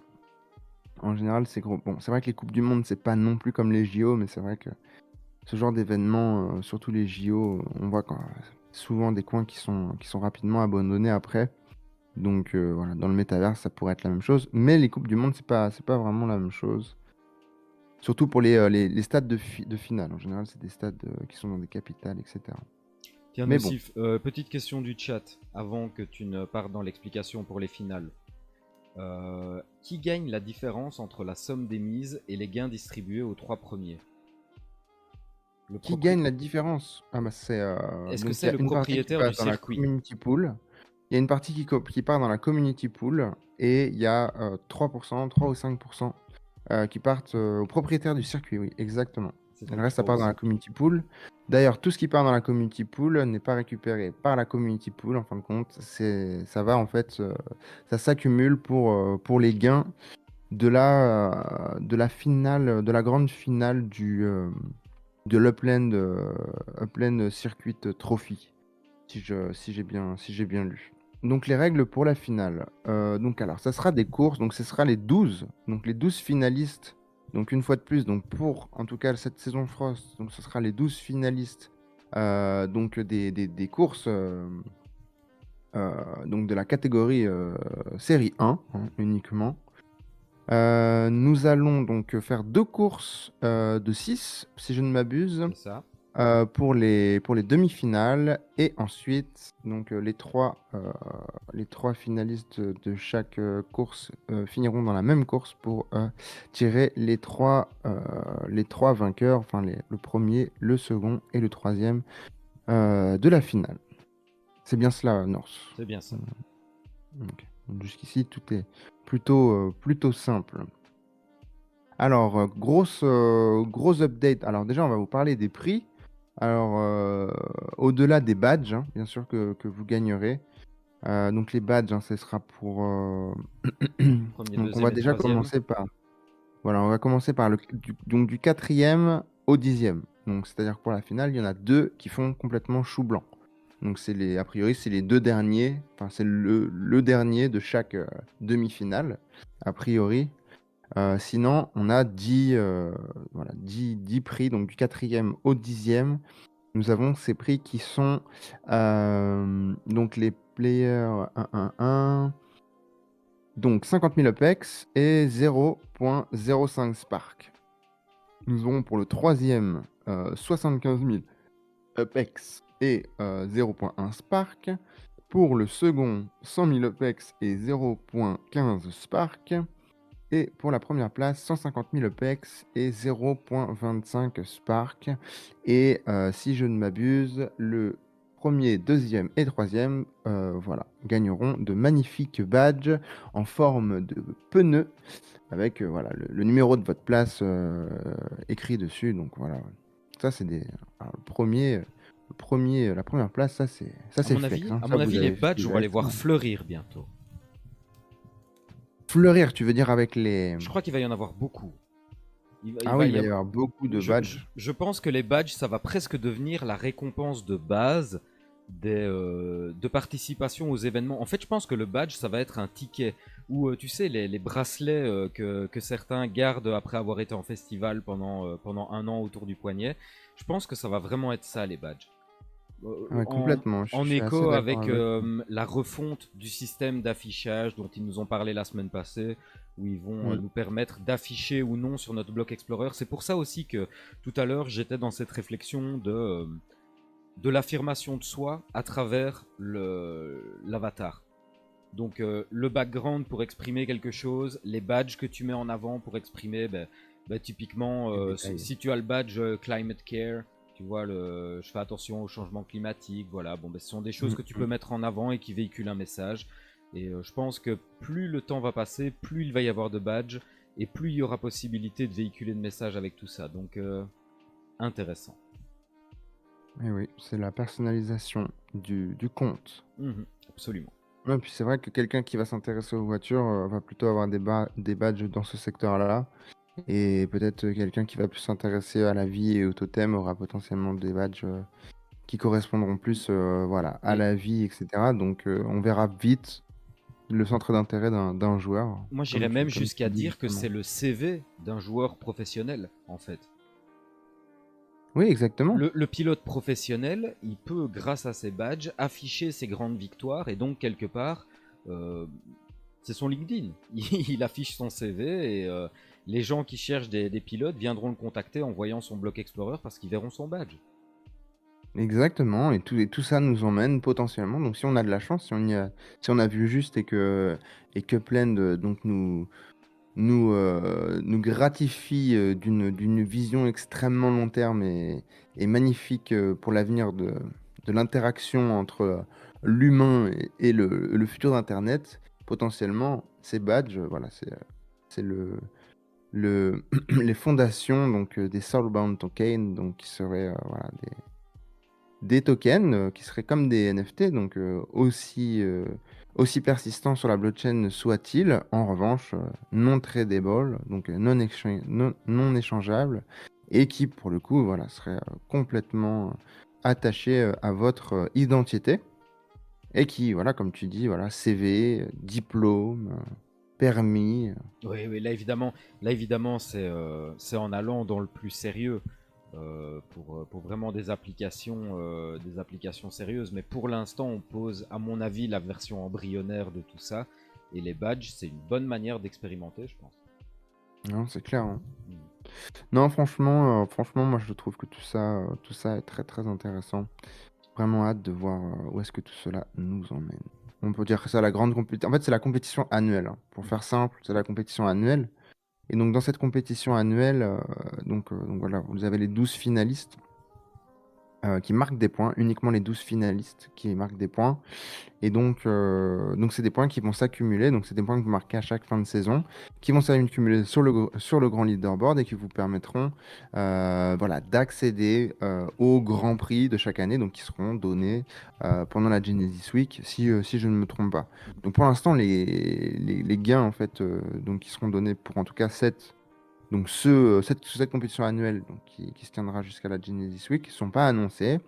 en général, c'est gros. Bon, c'est vrai que les Coupes du Monde, c'est pas non plus comme les JO, mais c'est vrai que ce genre d'événements, surtout les JO, on voit souvent des coins qui sont rapidement abandonnés après. Donc voilà, dans le métavers, ça pourrait être la même chose. Mais les Coupes du Monde, c'est pas vraiment la même chose. Surtout pour les stades de finale. En général, c'est des stades qui sont dans des capitales, etc. Tiens, Mais bon, Nocif, petite question du chat, avant que tu ne partes dans l'explication pour les finales. Qui gagne la différence entre la somme des mises et les gains distribués aux 3 premiers? qui gagne la différence? Ah bah c'est Est-ce que donc il y c'est a le une partie qui propriétaire du passe dans la circuit? community pool. Il y a une partie qui part dans la community pool et il y a 3%, 3 ou 5% qui partent au propriétaire du circuit, oui, exactement. C'est Le donc reste, ça 3 part ou dans la 5. community pool. D'ailleurs, tout ce qui part dans la community pool n'est pas récupéré par la community pool, en fin de compte. Ça va, en fait, ça s'accumule pour les gains de la finale, de la grande finale de l'Upland Circuit Trophy, si j'ai bien lu. Donc les règles pour la finale. Donc alors, ça sera des courses, donc ce sera les 12 finalistes. Donc une fois de plus, donc pour en tout cas cette saison Frost, donc ce sera les 12 finalistes donc des courses donc de la catégorie série 1 hein, uniquement. Nous allons donc faire deux courses de 6, si je ne m'abuse, C'est ça. pour les demi-finales. Et ensuite, donc, les trois finalistes de chaque course finiront dans la même course pour tirer les trois vainqueurs, enfin le premier, le second et le troisième de la finale. C'est bien cela, Norse. C'est bien ça. Ok. Donc, jusqu'ici, tout est plutôt simple. Alors, gros update. Alors déjà, on va vous parler des prix. Alors, au-delà des badges, hein, bien sûr que vous gagnerez. Donc les badges, hein, ce sera pour... Premier, Donc on deuxième va et déjà troisième. commencer par... Voilà, on va commencer par donc du 4e au 10e. Donc c'est-à-dire que pour la finale, il y en a deux qui font complètement chou blanc. Donc a priori, c'est les deux derniers. Enfin, c'est le dernier de chaque demi-finale, a priori. Sinon, on a 10 prix, donc du 4e au 10e. Nous avons ces prix qui sont donc les players 1-1-1, donc 50 000 UPEX et 0.05 Spark. Nous aurons pour le 3e 75 000 UPEX et 0.1 Spark. Pour le second, 100 000 UPEX et 0.15 Spark. Et pour la première place, 150 000 UPEX et 0.25 Spark. Et si je ne m'abuse, le premier, deuxième et troisième voilà, gagneront de magnifiques badges en forme de pneus avec voilà, le numéro de votre place écrit dessus. Donc voilà, ça c'est le premier. la première place, ça À c'est mon flex, avis, hein. à Ça, mon vous avis, les avez fait badges, on va les direct. voir fleurir bientôt. Fleurir, tu veux dire avec les. Je crois qu'il va y en avoir beaucoup. Il Ah va oui, il y va y avoir... avoir beaucoup de badges. je pense que les badges, ça va presque devenir la récompense de base de participation aux événements. En fait, je pense que le badge, ça va être un ticket. Ou, tu sais, les bracelets que certains gardent après avoir été en festival pendant un an autour du poignet. Je pense que ça va vraiment être ça, les badges. Ouais, En, complètement. Je en suis assez écho d'accord avec avec toi. la refonte du système d'affichage dont ils nous ont parlé la semaine passée, où ils vont Mm. nous permettre d'afficher ou non sur notre bloc Explorer. C'est pour ça aussi que tout à l'heure j'étais dans cette réflexion de l'affirmation de soi à travers l'avatar. Donc le background pour exprimer quelque chose, les badges que tu mets en avant pour exprimer, typiquement, Les détails. si tu as le badge Climate Care, tu vois, je fais attention au changement climatique, voilà, bon, ce sont des choses Mm, que tu peux mm. mettre en avant et qui véhiculent un message. Et je pense que plus le temps va passer, plus il va y avoir de badges et plus il y aura possibilité de véhiculer de messages avec tout ça. Donc intéressant. Eh oui, c'est la personnalisation du compte. Mhm, absolument. Ouais, puis c'est vrai que quelqu'un qui va s'intéresser aux voitures va plutôt avoir des badges dans ce secteur-là. Et peut-être quelqu'un qui va plus s'intéresser à la vie et au totem aura potentiellement des badges qui correspondront plus voilà, à Et la vie, etc. Donc on verra vite le centre d'intérêt d'un joueur, moi j'irais même comme tu jusqu'à dis dire que justement. c'est le CV d'un joueur professionnel, en fait. Oui, exactement. Le pilote professionnel, il peut, grâce à ses badges, afficher ses grandes victoires et donc, quelque part, euh, c'est son LinkedIn. Il affiche son CV et les gens qui cherchent des pilotes viendront le contacter en voyant son bloc Explorer parce qu'ils verront son badge. Exactement. Et tout ça nous emmène potentiellement. Donc si on a de la chance, si on a vu juste et que Plend donc nous gratifie d'une vision extrêmement long terme et magnifique pour l'avenir de l'interaction entre l'humain et le futur d'Internet, potentiellement, ces badges, voilà, c'est les fondations donc, des Soulbound Tokens, donc qui seraient voilà, des tokens qui seraient comme des NFT, donc aussi persistants sur la blockchain soit-il, en revanche non tradable, donc non échangeables, et qui pour le coup voilà, seraient complètement attachés à votre identité, et qui, voilà, comme tu dis, voilà, CV, diplôme, permis. Oui, oui, là évidemment c'est en allant dans le plus sérieux pour vraiment des applications sérieuses. Mais pour l'instant, on pose, à mon avis, la version embryonnaire de tout ça. Et les badges, c'est une bonne manière d'expérimenter, je pense. Non, c'est clair, hein. Mm. Non, franchement, moi je trouve que tout ça est très très intéressant. Vraiment hâte de voir où est-ce que tout cela nous emmène. On peut dire que c'est la grande compétition. En fait, c'est la compétition annuelle, hein. Pour faire simple, c'est la compétition annuelle. Et donc, dans cette compétition annuelle, donc voilà, vous avez les 12 finalistes qui marquent des points, uniquement les 12 finalistes qui marquent des points. Et donc c'est des points qui vont s'accumuler. Donc, c'est des points que vous marquez à chaque fin de saison, qui vont s'accumuler sur le grand leaderboard et qui vous permettront voilà, d'accéder aux grands prix de chaque année, donc qui seront donnés pendant la Genesis Week, si je ne me trompe pas. Donc, pour l'instant, les gains, en fait, donc, qui seront donnés pour en tout cas cette compétition annuelle donc, qui se tiendra jusqu'à la Genesis Week, ne sont pas annoncés.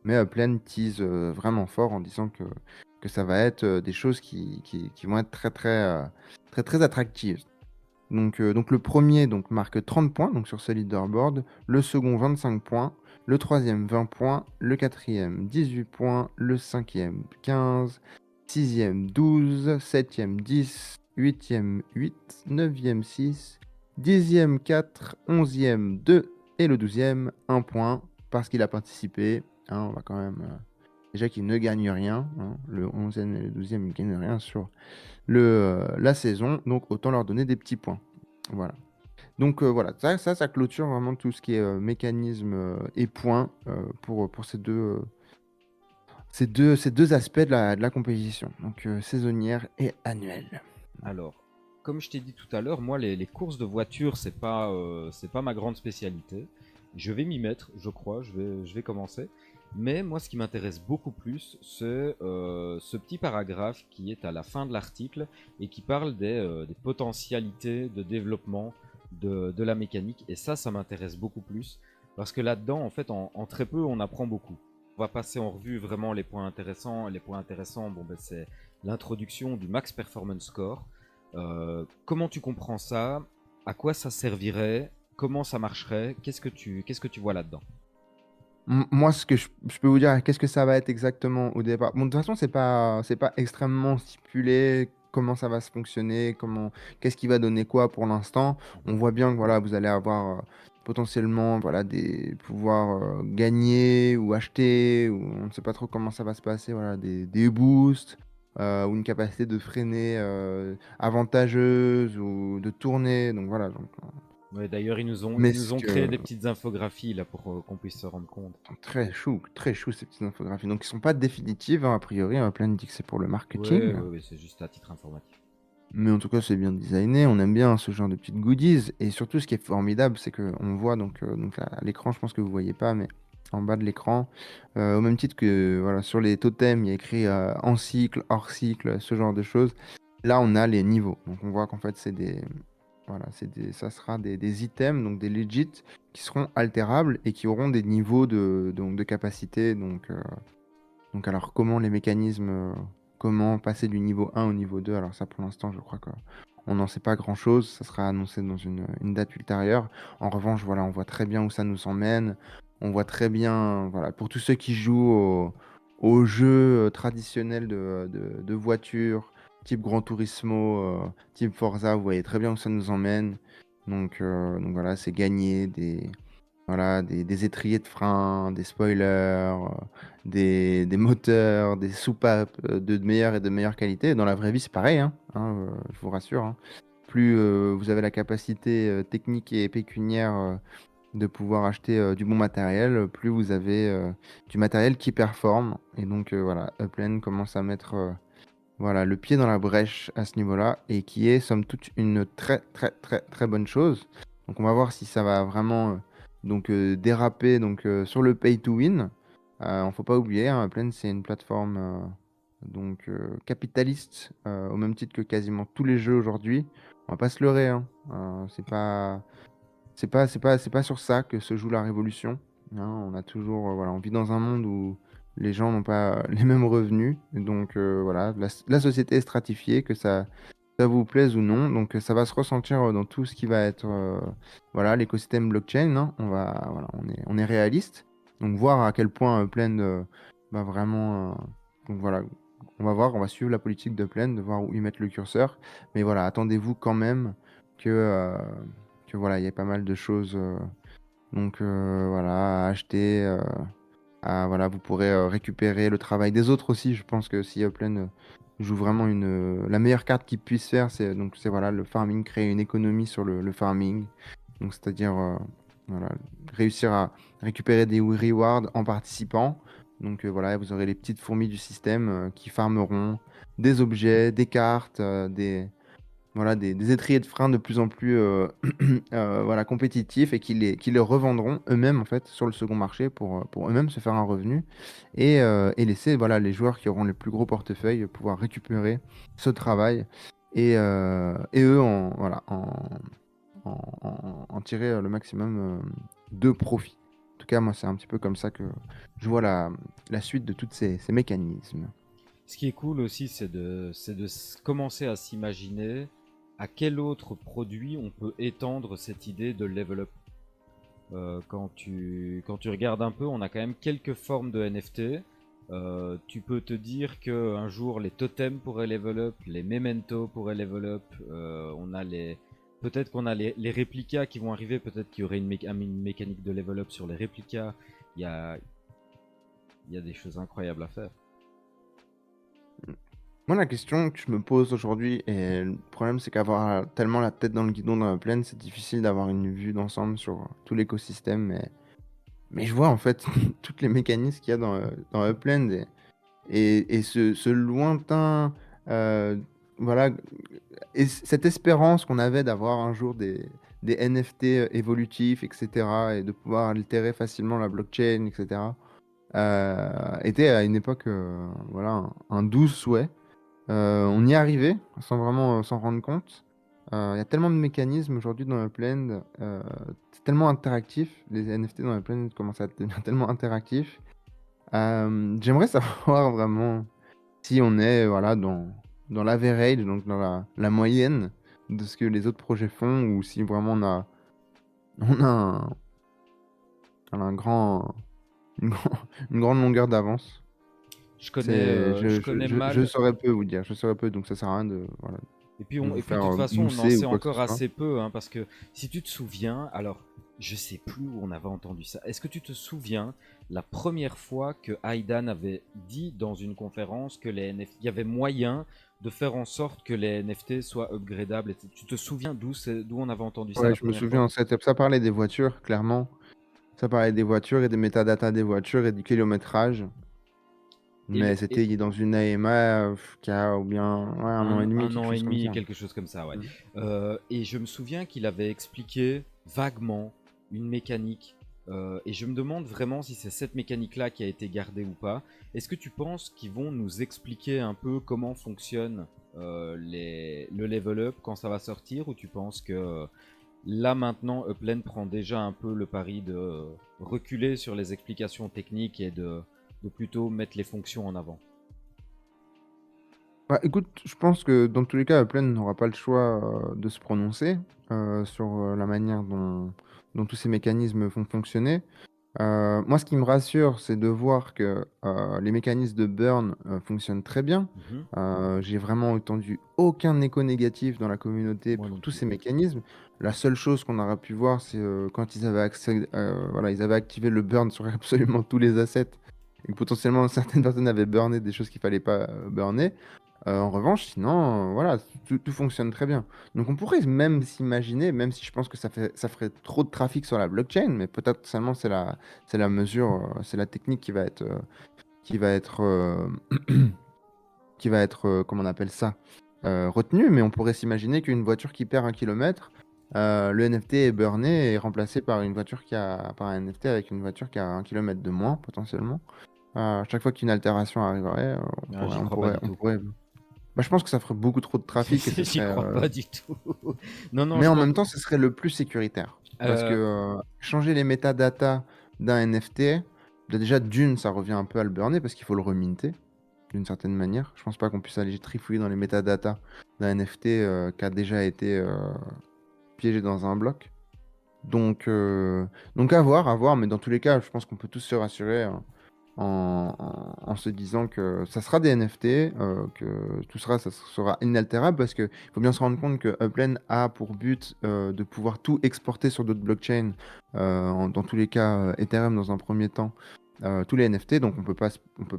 Mais Plaine tease vraiment fort en disant que ça va être des choses qui vont être très attractives. Donc le premier donc, marque 30 points donc, sur ce leaderboard, le second 25 points, le troisième 20 points, le quatrième 18 points, le cinquième 15, sixième 12, septième 10, huitième 8, neuvième 6, dixième 4, onzième 2 et le douzième 1 point parce qu'il a participé. Hein, on va quand même. Déjà qu'il ne gagne rien. Hein, le 11e et le 12e ne gagnent rien sur la saison. Donc autant leur donner des petits points. Voilà. Donc voilà, ça clôture vraiment tout ce qui est mécanisme et points pour ces deux aspects de la compétition. Donc saisonnière et annuelle. Alors, comme je t'ai dit tout à l'heure, moi, les courses de voiture, c'est pas ma grande spécialité. Je vais m'y mettre, je crois, je vais commencer. Mais moi, ce qui m'intéresse beaucoup plus, c'est ce petit paragraphe qui est à la fin de l'article et qui parle des potentialités de développement de la mécanique. Et ça m'intéresse beaucoup plus parce que là-dedans, en fait, en très peu, on apprend beaucoup. On va passer en revue vraiment les points intéressants. Les points intéressants, bon, ben, c'est l'introduction du Max Performance Score. Comment tu comprends ça? À quoi ça servirait? Comment ça marcherait? Qu'est-ce que tu vois là-dedans? Moi, ce que je peux vous dire, qu'est-ce que ça va être exactement au départ? Bon, de toute façon, c'est pas extrêmement stipulé comment ça va se fonctionner, qu'est-ce qui va donner quoi pour l'instant. On voit bien que voilà, vous allez avoir potentiellement voilà, des pouvoirs gagner ou acheter, ou on ne sait pas trop comment ça va se passer, voilà, des boosts, ou une capacité de freiner avantageuse ou de tourner. Donc voilà. Donc, Ouais, d'ailleurs, ils mais nous ce ont créé que des petites infographies là pour qu'on puisse se rendre compte. sont très chou ces petites infographies. Donc, ils sont pas définitives, hein, a priori. Plein dit que c'est pour le Ouais, marketing. ouais, ouais, c'est juste à titre informatif. Mais en tout cas, c'est bien designé. On aime bien ce genre de petites goodies. Et surtout, ce qui est formidable, c'est qu'on voit donc à l'écran, je pense que vous voyez pas, mais en bas de l'écran, au même titre que voilà, sur les totems, il y a écrit en cycle, hors cycle, ce genre de choses. Là, on a les niveaux. Donc, on voit qu'en fait, voilà, ça sera des items, donc des legit, qui seront altérables et qui auront des niveaux de capacité. Donc, alors, comment les mécanismes, comment passer du niveau 1 au niveau 2? Alors ça, pour l'instant, je crois qu'on n'en sait pas grand-chose. Ça sera annoncé dans une date ultérieure. En revanche, voilà, on voit très bien où ça nous emmène. On voit très bien, voilà, pour tous ceux qui jouent aux jeux traditionnels de voitures, type Gran Turismo, type Forza, vous voyez très bien où ça nous emmène. Donc voilà, c'est gagner voilà, des étriers de frein, des spoilers, des moteurs, des soupapes de meilleure et de meilleure qualité. Dans la vraie vie, c'est pareil, je vous rassure, hein. Plus vous avez la capacité technique et pécuniaire de pouvoir acheter du bon matériel, plus vous avez du matériel qui performe. Et donc voilà, Upland commence à mettre voilà, le pied dans la brèche à ce niveau-là et qui est somme toute une très très très très bonne chose. Donc on va voir si ça va vraiment déraper sur le pay to win. On faut pas oublier, hein, Upland c'est une plateforme capitaliste au même titre que quasiment tous les jeux aujourd'hui. On va pas se leurrer, hein. C'est pas sur ça que se joue la révolution, hein. On a toujours, voilà, on vit dans un monde où les gens n'ont pas les mêmes revenus. Et donc, voilà, la société est stratifiée, que ça vous plaise ou non. Donc, ça va se ressentir dans tout ce qui va être, voilà, l'écosystème blockchain, hein. Voilà, on est réaliste. Donc, voir à quel point Upland va vraiment. Donc, voilà, on va voir, on va suivre la politique d'Upland, de voir où ils mettent le curseur. Mais voilà, attendez-vous quand même que voilà, il y a pas mal de choses voilà, à acheter. Voilà, vous pourrez récupérer le travail des autres aussi. Je pense que si Upland joue vraiment la meilleure carte qu'il puisse faire, c'est voilà, le farming, créer une économie sur le farming. Donc c'est-à-dire voilà, réussir à récupérer des rewards en participant. Donc voilà, vous aurez les petites fourmis du système qui farmeront des objets, des cartes, voilà, des étriers de frein de plus en plus voilà, compétitifs et qui les revendront eux-mêmes en fait sur le second marché pour eux-mêmes se faire un revenu et laisser voilà, les joueurs qui auront les plus gros portefeuilles pouvoir récupérer ce travail et eux voilà, en tirer le maximum de profit. En tout cas, moi, c'est un petit peu comme ça que je vois la suite de tous ces mécanismes. Ce qui est cool aussi, c'est de commencer à s'imaginer à quel autre produit on peut étendre cette idée de level up. Quand tu regardes un peu, on a quand même quelques formes de NFT. Tu peux te dire que un jour les totems pourraient level up, les mementos pourraient level up. Peut-être qu'on a les réplicas qui vont arriver. Peut-être qu'il y aurait une mécanique de level up sur les réplicas. Il y a, il y a des choses incroyables à faire. Moi, la question que je me pose aujourd'hui, et le problème, c'est qu'avoir tellement la tête dans le guidon dans la plaine, c'est difficile d'avoir une vue d'ensemble sur tout l'écosystème. Mais je vois en fait toutes les mécanismes qu'il y a dans Upland et ce lointain, euh, voilà, et cette espérance qu'on avait d'avoir un jour des NFT évolutifs, etc., et de pouvoir altérer facilement la blockchain, etc. était à une époque, voilà, un doux souhait. On y est arrivé sans vraiment s'en rendre compte. Il y a tellement de mécanismes aujourd'hui dans Upland, c'est tellement interactif. Les NFT dans Upland commencent à devenir tellement interactifs. J'aimerais savoir vraiment si on est voilà, dans l'average, donc dans la moyenne de ce que les autres projets font, ou si vraiment on a un grand, une, une grande longueur d'avance. Je connais, je connais Je mal. saurais peu vous dire, je saurais peu, donc ça sert à rien de, voilà, Et puis, de vous de faire toute façon, on en mousser ou sait quoi que ce encore soit. assez peu, hein, parce que si tu te souviens, alors je sais plus où on avait entendu ça. Est-ce que tu te souviens la première fois que Aidan avait dit dans une conférence que les NFT, il y avait moyen de faire en sorte que les NFT soient upgradables, etc. Tu te souviens d'où on avait entendu ça Ouais, la je me première fois? souviens, ça parlait des voitures, clairement. Ça parlait des voitures et des métadatas des voitures et du kilométrage. Et, Mais c'était dans une AMA qui a ou bien ouais, un an et demi, un quelque an et chose comme demi, ça. quelque chose comme ça, ouais. Mhm. Et je me souviens qu'il avait expliqué vaguement une mécanique. Et je me demande vraiment si c'est cette mécanique-là qui a été gardée ou pas. Est-ce que tu penses qu'ils vont nous expliquer un peu comment fonctionne le level up quand ça va sortir, ou tu penses que là maintenant Upland prend déjà un peu le pari de reculer sur les explications techniques et de plutôt mettre les fonctions en avant? Bah, écoute, je pense que dans tous les cas, Upland n'aura pas le choix de se prononcer sur la manière dont tous ces mécanismes vont fonctionner. Moi, ce qui me rassure, c'est de voir que les mécanismes de burn fonctionnent très bien. Mhm. J'ai vraiment entendu aucun écho négatif dans la communauté Moi pour non tous plus. ces mécanismes. La seule chose qu'on aurait pu voir, c'est quand ils avaient voilà, ils avaient activé le burn sur absolument tous les assets et que potentiellement certaines personnes avaient burné des choses qu'il fallait pas burner. En revanche, sinon, voilà, tout fonctionne très bien. Donc on pourrait même s'imaginer, même si je pense que ça ferait trop de trafic sur la blockchain, mais peut-être seulement c'est la mesure, c'est la technique qui va être, comment on appelle ça, retenue. Mais on pourrait s'imaginer qu'une voiture qui perd 1 kilomètre, le NFT est burné et remplacé par par un NFT avec une voiture qui a 1 kilomètre de moins potentiellement. À chaque fois qu'une altération arriverait, Ah, j'y crois pas du on tout. pourrait. Bah, je pense que ça ferait beaucoup trop de trafic et ce J'y serait. crois pas du tout. Non, non, Mais je en pense. même temps, ce serait le plus sécuritaire. Parce que Euh, changer les métadatas d'un NFT, bah, déjà d'une, ça revient un peu à le burner parce qu'il faut le reminter d'une certaine manière. Je pense pas qu'on puisse aller trifouiller dans les métadatas d'un NFT qui a déjà été piégé dans un bloc. Donc, à voir, mais dans tous les cas, je pense qu'on peut tous se rassurer, hein, en se disant que ça sera des NFT, que ça sera inaltérable, parce qu'il faut bien se rendre compte que Upland a pour but de pouvoir tout exporter sur d'autres blockchains, dans tous les cas Ethereum dans un premier temps, tous les NFT, donc on peut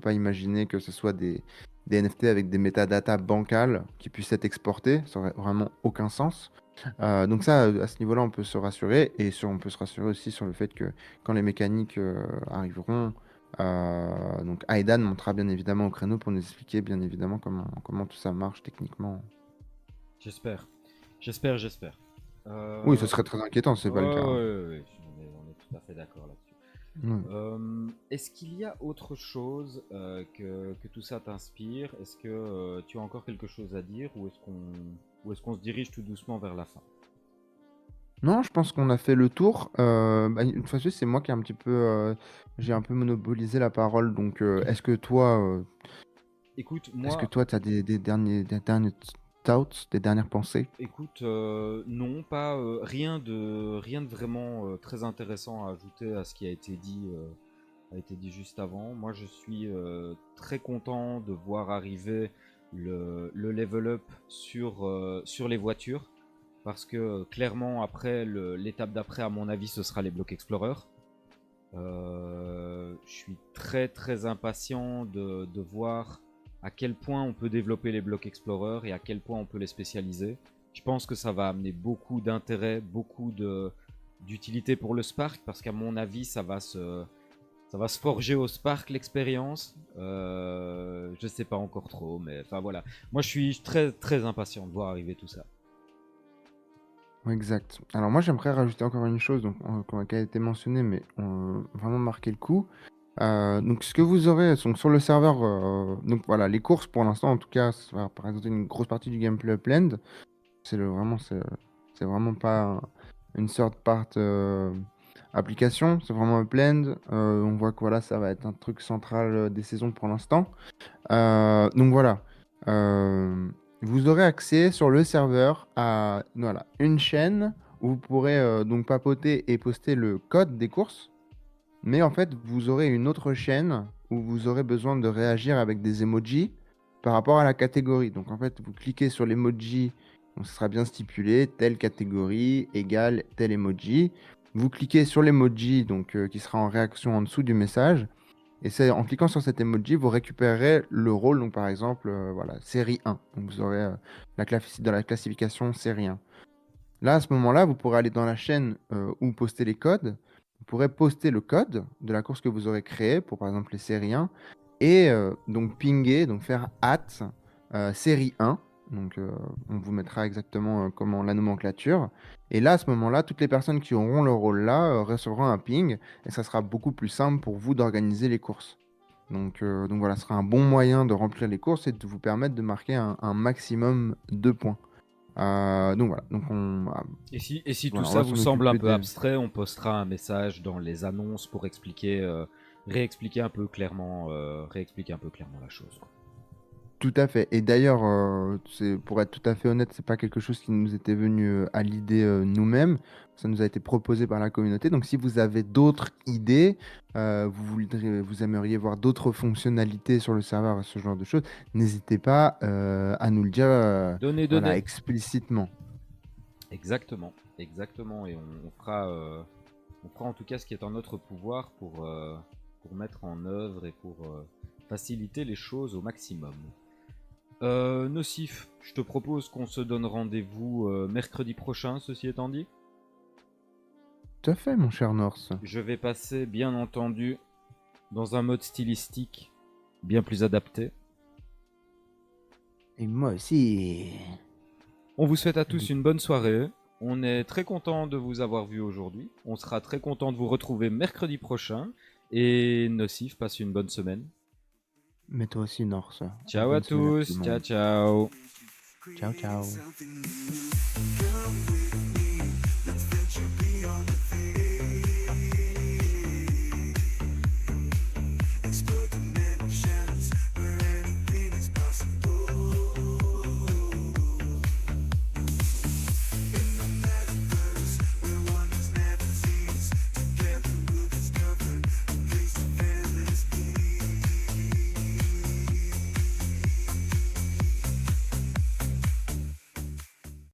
pas imaginer que ce soit des NFT avec des métadatas bancales qui puissent être exportés, ça aurait vraiment aucun sens. Donc ça, à ce niveau-là, on peut se rassurer, et on peut se rassurer aussi sur le fait que quand les mécaniques arriveront, donc Aidan montera bien évidemment au créneau pour nous expliquer bien évidemment comment tout ça marche techniquement. j'espère. J'espère, j'espère. Oui, ce Euh, serait très inquiétant, c'est ouais, pas le ouais, cas, hein. ouais, ouais, on est tout à fait d'accord là-dessus. Ouais. Est-ce qu'il y a autre chose que tout ça t'inspire? Est-ce que tu as encore quelque chose à dire, ou est-ce qu'on se dirige tout doucement vers la fin? Non, je pense qu'on a fait le tour. Bah, une fois de plus, c'est moi qui ai un petit peu, j'ai un peu monopolisé la parole. Donc, Écoute, est-ce que moi, toi, tu as des derniers thoughts, des dernières pensées? écoute, non, pas rien de vraiment très intéressant à ajouter à ce qui a été dit juste avant. Moi, je suis très content de voir arriver le level up sur les voitures, parce que clairement, après, l'étape d'après, à mon avis, ce sera les blocs Explorer. Je suis très très impatient de voir à quel point on peut développer les blocs Explorer et à quel point on peut les spécialiser. Je pense que ça va amener beaucoup d'intérêt, d'utilité pour le Spark, parce qu'à mon avis, ça va se forger au Spark l'expérience. Je sais pas encore trop, mais enfin voilà. Moi, je suis très très impatient de voir arriver tout ça. Ouais, exact. Alors moi, j'aimerais rajouter encore une chose, donc qui a été mentionnée, mais vraiment marquer le coup. Donc, ce que vous aurez donc, sur le serveur, donc voilà, les courses pour l'instant, en tout cas, ça va représenter une grosse partie du gameplay Upland. C'est vraiment pas une third part application, c'est vraiment Upland. On voit que voilà, ça va être un truc central des saisons pour l'instant. Donc voilà. Euh, Vous aurez accès sur le serveur à voilà, une chaîne où vous pourrez donc papoter et poster le code des courses. Mais en fait, vous aurez une autre chaîne où vous aurez besoin de réagir avec des emojis par rapport à la catégorie. Donc en fait, vous cliquez sur l'emoji, donc ce sera bien stipulé, telle catégorie égale tel emoji. Vous cliquez sur l'emoji donc qui sera en réaction en dessous du message. Et c'est en cliquant sur cet emoji, vous récupérerez le rôle, donc par exemple, voilà, série 1. Donc vous aurez dans la classification série 1. Là, à ce moment-là, vous pourrez aller dans la chaîne où poster les codes. Vous pourrez poster le code de la course que vous aurez créée pour, par exemple, les séries 1. Et donc pinguer, donc faire série 1. Donc on vous mettra exactement comment la nomenclature. Et là, à ce moment-là, toutes les personnes qui auront le rôle là recevront un ping. Et ça sera beaucoup plus simple pour vous d'organiser les courses. Donc voilà, ce sera un bon moyen de remplir les courses et de vous permettre de marquer un maximum de points. Donc voilà, Et si tout voilà, on ça va vous s'en semble un occuper peu abstrait, on postera un message dans les annonces pour réexpliquer un peu clairement la chose, quoi. Tout à fait. Et d'ailleurs, pour être tout à fait honnête, c'est pas quelque chose qui nous était venu à l'idée nous-mêmes. Ça nous a été proposé par la communauté. Donc, si vous avez d'autres idées, vous aimeriez voir d'autres fonctionnalités sur le serveur, ce genre de choses, n'hésitez pas à nous le dire, Donnez, voilà, donnez. explicitement. Exactement, exactement. Et on fera en tout cas ce qui est en notre pouvoir pour mettre en œuvre et pour faciliter les choses au maximum. Nocif, je te propose qu'on se donne rendez-vous mercredi prochain, ceci étant dit. Tout à fait, mon cher Norse. Je vais passer, bien entendu, dans un mode stylistique bien plus adapté. Et moi aussi. On vous souhaite à tous une bonne soirée. On est très content de vous avoir vu aujourd'hui. On sera très content de vous retrouver mercredi prochain. Et Nocif, passe une bonne semaine. Mais toi aussi, Norse. Ciao à Bonne semaine tout tous. le Ciao, monde. ciao. Ciao, ciao.